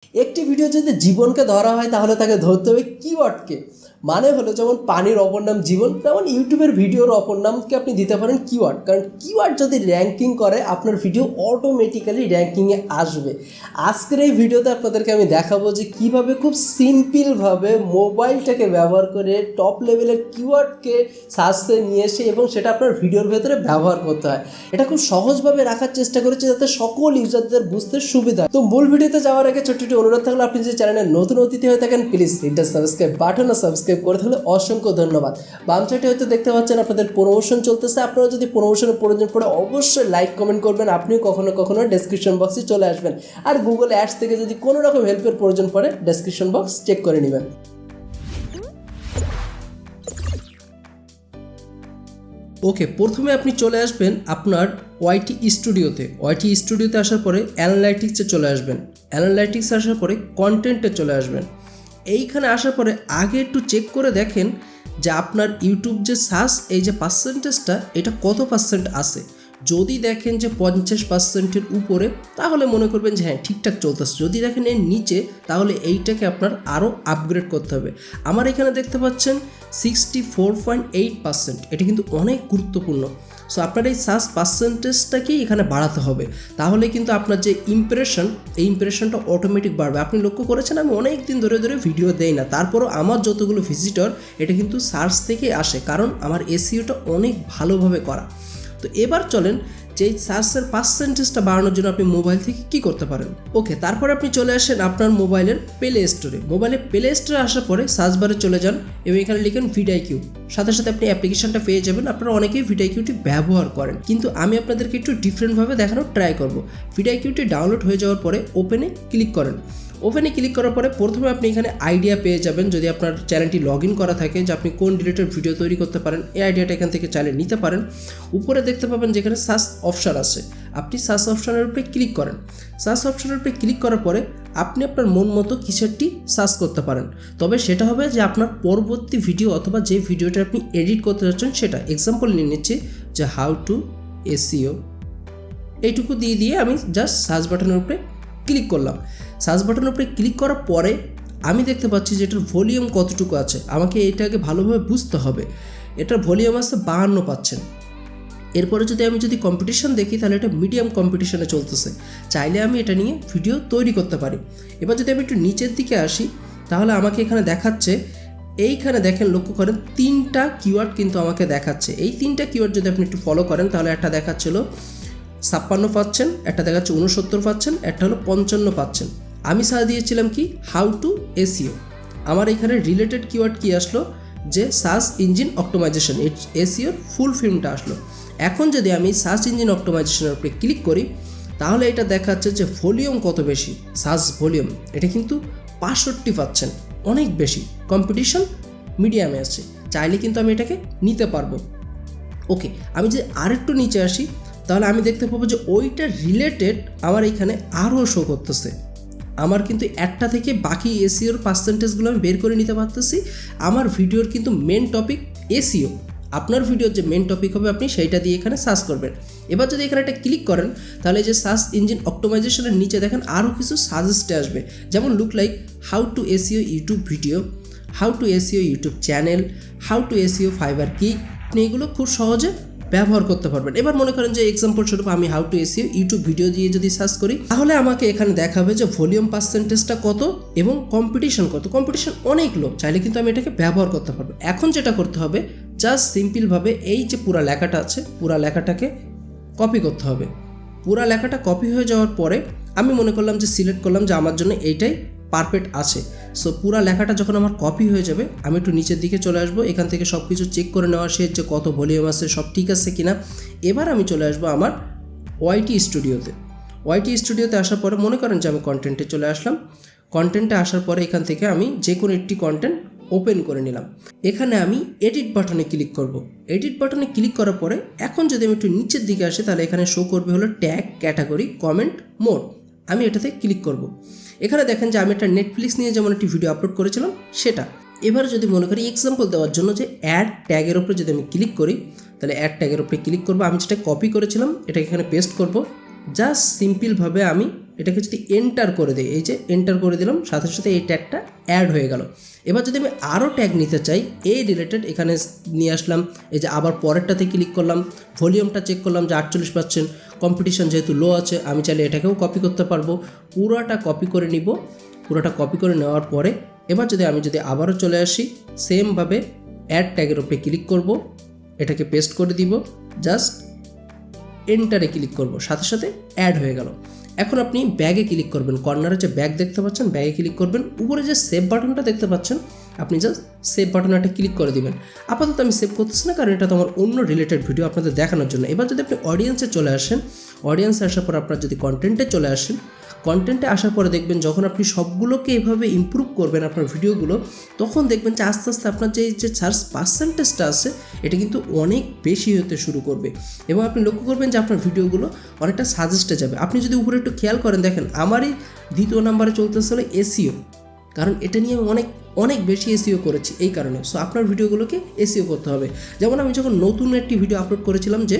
একটি ভিডিও যদি জীবনকে ধরা হয় তাহলে তাকে ধরতে হবে কিওয়ার্ডকে। মানে হলো যেমন পানির অপর নাম জীবন, তেমন ইউটিউবের ভিডিওর অপর নামকে আপনি দিতে পারেন কিওয়ার্ড। কারণ কিওয়ার্ড যদি র্যাঙ্কিং করে আপনার ভিডিও অটোমেটিক্যালি র্যাঙ্কিংয়ে আসবে। আজকের এই ভিডিওতে আপনাদেরকে আমি দেখাবো যে কীভাবে খুব সিম্পলভাবে মোবাইলটাকে ব্যবহার করে টপ লেভেলের কিওয়ার্ডকে সার্চে নিয়ে এসে এবং সেটা আপনার ভিডিওর ভেতরে ব্যবহার করতে হয়। এটা খুব সহজভাবে রাখার চেষ্টা করেছি যাতে সকল ইউজারদের বুঝতে সুবিধা হয়। তো মূল ভিডিওতে যাওয়ার আগে ছোট্ট একটি অনুরোধ থাকলে, আপনি যে চ্যানেলের নতুন অতিথি হয়ে থাকেন please hit the subscribe button ও সাবস্ক্রাইব করে থাকলে অসংখ্য ধন্যবাদ। বাম সাইডে হয়তো দেখতে পাচ্ছেন আপনাদের প্রমোশন চলতেছে। আপনারা যদি প্রমোশনের প্রয়োজন পড়ে অবশ্যই লাইক কমেন্ট করবেন। আপনিও কখনো কখনো ডেসক্রিপশন বক্সে চলে আসবেন। আর গুগল অ্যাডস থেকে যদি কোনো রকম হেল্পের প্রয়োজন পড়ে ডেসক্রিপশন বক্স চেক করে নেবেন। ওকে, প্রথমে আপনি চলে আসবেন আপনার ওয়াইটি স্টুডিওতে আসার পরে অ্যানালাইটিক্সে চলে আসবেন। অ্যানালাইটিক্সে আসার পরে কন্টেন্টে চলে আসবেন। এইখানে আসার পরে আগে একটু চেক করে দেখেন যে আপনার ইউটিউব যে সার্চ এই যে পার্সেন্টেজটা এটা কত পার্সেন্ট আছে। যদি দেখেন যে 50%-এর উপরে তাহলে মনে করবেন যে হ্যাঁ ঠিকঠাক চলতেছে। যদি দেখেন এর নিচে তাহলে এইটাকে আপনার আরও আপগ্রেড করতে হবে। আমার এখানে দেখতে পাচ্ছেন 64.8%, এটা কিন্তু অনেক গুরুত্বপূর্ণ। সো আপনার এই সার্চ পার্সেন্টেজটাকেই এখানে বাড়াতে হবে, তাহলে কিন্তু আপনার যে এই ইমপ্রেশনটা অটোমেটিক বাড়বে। আপনি লক্ষ্য করেছেন আমি অনেক দিন ধরে ভিডিও দেই না, তারপরও আমার যতগুলো ভিজিটর এটা কিন্তু সার্চ থেকে আসে, কারণ আমার এসইওটা অনেক ভালোভাবে করা। তো এবার চলেন যে এই সার্চের পার্সেন্টেজটা বাড়ানোর জন্য আপনি মোবাইল থেকে কী করতে পারেন। ওকে, তারপর আপনি চলে আসেন আপনার মোবাইলের প্লে স্টোরে। মোবাইলের প্লে স্টোরে আসার পরে সার্চ বারে চলে যান এবং এখানে লিখেন vidiq। সাথে সাথে আপনি অ্যাপ্লিকেশনটা পেয়ে যাবেন। আপনারা অনেকেই vidiqটি ব্যবহার করেন, কিন্তু আমি আপনাদেরকে একটু ডিফারেন্টভাবে দেখানোর ট্রাই করব। vidiqটি ডাউনলোড হয়ে যাওয়ার পরে ওপেনে ক্লিক করেন। ওপেনে ক্লিক করার পরে প্রথমে আপনি এখানে আইডিয়া পেয়ে যাবেন, যদি আপনার চ্যানেলটি লগ ইন করা থাকে যে আপনি কোন রিলেটেড ভিডিও তৈরি করতে পারেন, এই আইডিয়াটা এখান থেকে চালিয়ে নিতে পারেন। উপরে দেখতে পাবেন যেখানে সার্চ অপশান আছে, আপনি সার্চ অপশানের উপরে ক্লিক করেন। সার্চ অপশানের উপরে ক্লিক করার পরে আপনি আপনার মন মতো কিছু একটি সার্চ করতে পারেন, তবে সেটা হবে যে আপনার পরবর্তী ভিডিও অথবা যে ভিডিওটা আপনি এডিট করতে যাচ্ছেন সেটা। এক্সাম্পল নিয়ে নিচ্ছি যে হাউ টু এসইও, এইটুকু দিয়ে আমি জাস্ট সার্চ বাটনের উপরে ক্লিক করলাম। সার্চ বাটনের উপরে ক্লিক করার পরে আমি দেখতে পাচ্ছি যে এটার ভলিউম কতটুকু আছে। আমাকে এটাকে ভালোভাবে বুঝতে হবে। এটার ভলিউম আছে 52%। এরপরে আমি যদি কম্পিটিশন দেখি তাহলে এটা মিডিয়াম কম্পিটিশনে চলতেছে। চাইলে আমি এটা নিয়ে ভিডিও তৈরি করতে পারি। এবার যদি আমি একটু নিচের দিকে আসি তাহলে আমাকে এখানে দেখাচ্ছে, এইখানে দেখেন লক্ষ্য করেন 3টা কিওয়ার্ড কিন্তু আমাকে দেখাচ্ছে। এই 3টা কিওয়ার্ড যদি আপনি একটু ফলো করেন তাহলে একটা দেখাচ্ছিল 56%, একটা দেখাচ্ছে 69%, একটা হলো 55%। আমি সার্চ দিয়েছিলাম কি হাউ টু এসইও। আমার এখানে রিলেটেড কিওয়ার্ড কি আসলো যে সার্চ ইঞ্জিন অপটিমাইজেশন, এসইওর ফুল ফর্মটা আসলো। এখন যদি আমি সার্চ ইঞ্জিন অপটিমাইজেশনের উপরে ক্লিক করি তাহলে এটা দেখাচ্ছে যে ভলিউম কত বেশি। সার্চ ভলিউম এটা কিন্তু 65%, অনেক বেশি। কম্পিটিশন মিডিয়ামে আছে, চাইলে কিন্তু আমি এটাকে নিতে পারবো। ওকে, আমি যদি আরেকটু নিচে আসি তাহলে আমি দেখতে পাবো যে ওইটা রিলেটেড আমার এখানে আরও শো করতেছে। আমার কিন্তু একটা থেকে বাকি এসইওর পার্সেন্টেজগুলো আমি বের করে নিতে পারতেছি। আমার ভিডিওর কিন্তু মেন টপিক এসইও। আপনার ভিডিওর যে মেন টপিক হবে আপনি সেইটা দিয়ে এখানে সার্চ করবেন। এবার যদি এখানে একটা ক্লিক করেন তাহলে যে সার্চ ইঞ্জিন অপটিমাইজেশনের নিচে দেখেন আরও কিছু সাজেস্টে আসবে, যেমন look like how to SEO YouTube video, how to SEO YouTube channel, how to SEO fibre কি। আপনি এগুলো খুব সহজে ব্যবহার করতে পারবেন। এবার মনে করেন যে এক্সাম্পল স্বরূপ আমি how to SEO YouTube video দিয়ে যদি সার্চ করি তাহলে আমাকে এখানে দেখাবে যে ভলিউম পার্সেন্টেজটা কত এবং কম্পিটিশন কত। কম্পিটিশন অনেক লো, চাইলে কিন্তু আমি এটাকে ব্যবহার করতে পারবো। এখন যেটা করতে হবে জাস্ট সিম্পলভাবে এই যে পুরা লেখাটা আছে পুরা লেখাটাকে কপি করতে হবে। পুরা লেখাটা কপি হয়ে যাওয়ার পরে আমি মনে করলাম যে সিলেক্ট করলাম যে আমার জন্য এইটাই পারফেক্ট আছে। সো পুরা লেখাটা যখন আমার কপি হয়ে যাবে আমি একটু নিচের দিকে চলে আসবো। এখান থেকে সব কিছু চেক করে নেওয়া শেষ যে কত ভলিউম আছে, সব ঠিক আছে কিনা। এবার আমি চলে আসবো আমার ওয়াইটি স্টুডিওতে আসার পরে মনে করেন যে আমি কন্টেন্টে চলে আসলাম। কন্টেন্টে আসার পরে এখান থেকে আমি যে কোনো একটি কন্টেন্ট ওপেন করে নিলাম। এখানে আমি এডিট বাটনে ক্লিক করব। এডিট বাটনে ক্লিক করার পরে এখন যদি আমি একটু নিচের দিকে আসি তাহলে এখানে শো করবে হলো ট্যাগ, ক্যাটাগরি, কমেন্ট, মোড। আমি এটাতে ক্লিক করব। এখানে দেখেন যে আমি একটা নেটফ্লিক্স নিয়ে যেমন একটি ভিডিও আপলোড করেছিলাম সেটা। এবার যদি মনে করি এক্সাম্পল দেওয়ার জন্য যে অ্যাড ট্যাগের উপরে যদি আমি ক্লিক করি তাহলে অ্যাড ট্যাগের উপরে ক্লিক করব। আমি যেটা কপি করেছিলাম এটা এখানে পেস্ট করব। জাস্ট সিম্পলভাবে আমি এটাকে যদি এন্টার করে দিই, এই যে এন্টার করে দিলাম, সাথে সাথে এই ট্যাগটা অ্যাড হয়ে গেল। এবার যদি আমি আরও ট্যাগ নিতে চাই এই রিলেটেড, এখানে নিয়ে আসলাম, এই যে আবার পরেরটাতে ক্লিক করলাম, ভলিউমটা চেক করলাম যে 48%, কম্পিটিশন যেহেতু লো আছে আমি চাইলে এটাকেও কপি করতে পারবো। পুরোটা কপি করে নিব, পুরোটা কপি করে নেওয়ার পরে এবার আমি যদি আবারও চলে আসি, সেমভাবে অ্যাড ট্যাগের উপরে ক্লিক করব, এটাকে পেস্ট করে দিব, জাস্ট এন্টারে ক্লিক করব, সাথে সাথে অ্যাড হয়ে গেল। এখন আপনি ব্যাগে ক্লিক করবেন, কর্নারে যে ব্যাগ দেখতে পাচ্ছেন ব্যাগে ক্লিক করবেন, উপরে যে সেভ বাটনটা দেখতে পাচ্ছেন আপনি জাস্ট সেভ বাটনে একটা ক্লিক করে দিবেন। আপাতত আমি সেভ করতেছি না, কারণ এটা তো আমার অন্য রিলেটেড ভিডিও আপনাদের দেখানোর জন্য। এবার যদি আপনি অডিয়েন্সে চলে আসেন, অডিয়েন্সে আসার পর আপনার যদি কন্টেন্টে চলে আসেন, কন্টেন্টে আসার পরে দেখবেন যখন আপনি সবগুলোকে এভাবে ইমপ্রুভ করবেন আপনার ভিডিওগুলো, তখন দেখবেন যে আস্তে আস্তে আপনার যে সার্চ পার্সেন্টেজটা আছে এটা কিন্তু অনেক বেশি হতে শুরু করবে, এবং আপনি লক্ষ্য করবেন যে আপনার ভিডিওগুলো অনেকটা সাজেস্টে যাবে। আপনি যদি উপরে একটু খেয়াল করেন, দেখেন আমারই দ্বিতীয় নাম্বারে চলতেছে হলো এসইও, কারণ এটা নিয়ে অনেক বেশি এসইও করেছি এই কারণে। সো আপনার ভিডিওগুলোকে এসইও করতে হবে। যেমন আমি যখন নতুন একটি ভিডিও আপলোড করেছিলাম, যে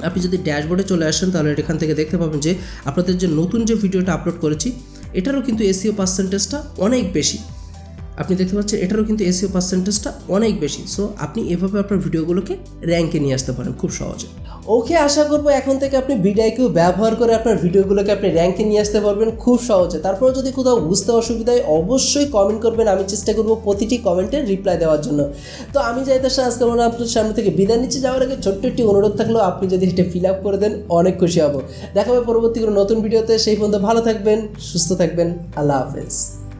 আপনি যদি ড্যাশবোর্ডে চলে আসেন তাহলে এখান থেকে দেখতে পাবেন যে আপনাদের যে নতুন যে ভিডিওটা আপলোড করেছি এটারও কিন্তু এসইও পার্সেন্টেজটা অনেক বেশি। আপনি দেখতে পাচ্ছেন এটারও কিন্তু এসইও পার্সেন্টেজটা অনেক বেশি। সো আপনি এভাবে আপনার ভিডিওগুলোকে র্যাঙ্কে নিয়ে আসতে পারেন খুব সহজে। ওকে, আশা করবো এখন থেকে আপনি vidiq ব্যবহার করে আপনার ভিডিওগুলোকে আপনি র্যাঙ্কে নিয়ে আসতে পারবেন খুব সহজে। তারপরে যদি কোথাও বুঝতে অসুবিধা হয় অবশ্যই কমেন্ট করবেন, আমি চেষ্টা করবো প্রতিটি কমেন্টের রিপ্লাই দেওয়ার জন্য। তো আমি চাইতে আজকে আমরা আপনার সামনে থেকে বিদায় নিচ্ছি। যাওয়ার আগে ছোট্ট একটি অনুরোধ থাকলেও আপনি যদি এটা ফিল আপ করে দেন অনেক খুশি হব। দেখা হবে পরবর্তী কোনো নতুন ভিডিওতে। সেই পর্যন্ত ভালো থাকবেন, সুস্থ থাকবেন, আল্লাহ হাফেজ।